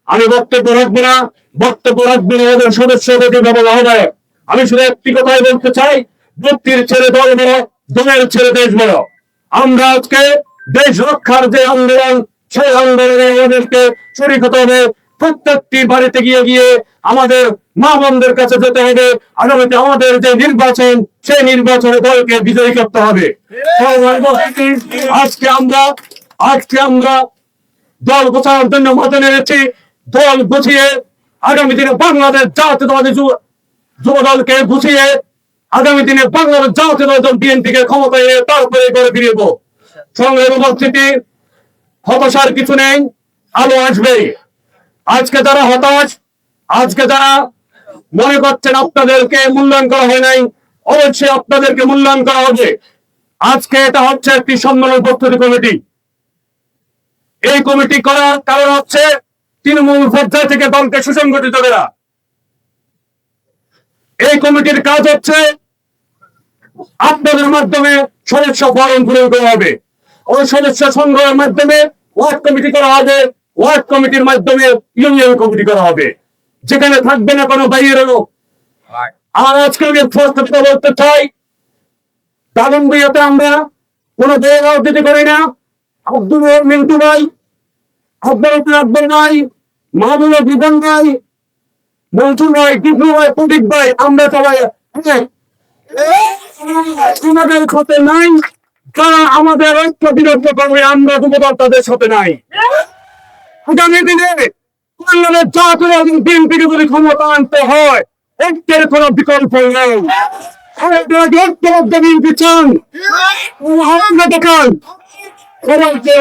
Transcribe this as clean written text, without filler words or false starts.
আমি বক্তব্য রাখবো না, বক্তব্য রাখবেন আমাদের সদস্য আহ্বায়ক। আমি শুধু একটি কথাই বলতে চাই, ব্যক্তির ছেড়ে দল বড়, দলের ছেড়ে দেশ বড়। আমরা আজকে দেশ রক্ষার যে আন্দোলন, সেই আন্দোলনে আমাদেরকে শরীক হতে হবে। প্রত্যেকটি বাড়িতে গিয়ে গিয়ে আমাদের মা বোনদের কাছে যেতে হবে। আগামীতে আমাদের যে নির্বাচন, সেই নির্বাচনে দলকে বিজয়ী করতে হবে। আজকে আমরা দল গোছানোর জন্য মাঠে নেমেছি। দল গুছিয়ে আগামী দিনে বাংলাদেশ জাতীয়তাবাদী যুব দলকে গুছিয়ে আগামী দিনে বাংলাদেশ জাতীয়তাবাদী দল বিএনপিকে ক্ষমতায় এনে তারপরে করে ফিরিয়ে দেবো। সঙ্গে উপস্থিতি, হতাশার কিছু নেই, আলো আসবেই। আজকে যারা হতাশ, আজকে যারা মনে করছেন আপনাদেরকে মূল্যায়ন করা হয় নাই, অবশ্যই আপনাদেরকে মূল্যায়ন করা হবে। আজকে এটা হচ্ছে একটি সম্মেলন প্রস্তুতি কমিটি। এই কমিটি করার কারণ হচ্ছে তৃণমূল পর্যায় থেকে দলকে সুসংগঠিত করা। এই কমিটির কাজ হচ্ছে আপনাদের মাধ্যমে সদস্য ফরম পূরণ করা হবে, ওই সদস্য সংগ্রহের মাধ্যমে ওয়ার্ড কমিটি করা হবে, ওয়ার্ড কমিটির মাধ্যমে ইউনিয়ন কমিটি করা হবে, যেখানে থাকবে না কোনো বাইরের লোক। আর আজকে আমি প্রস্তাবিত বলতে চাই, দাগনভূঞাতে আমরা কোনো দল রাজনীতি করি না। আব্দুল মিন্টু নাই, আকবর নাই, মাহবুব বিধান নাই, মনসুর ভাই, টিপু ভাই, প্রদীপ ভাই, আমরা সবাই আমাদের সাথে নাই। তারা আমাদের ঐক্য বিরোধ করবে, আমরা যুবদল তাদের সাথে নাই। আগামী দিনে বাংলাদেশ জাতীয়তাবাদী বিএনপিকে যদি ক্ষমতা আনতে হয়, ঐক্যের কোনো বিকল্প নেই। ঐক্যবদ্ধ বিএনপি চান, আমরা দেখান সবাইকে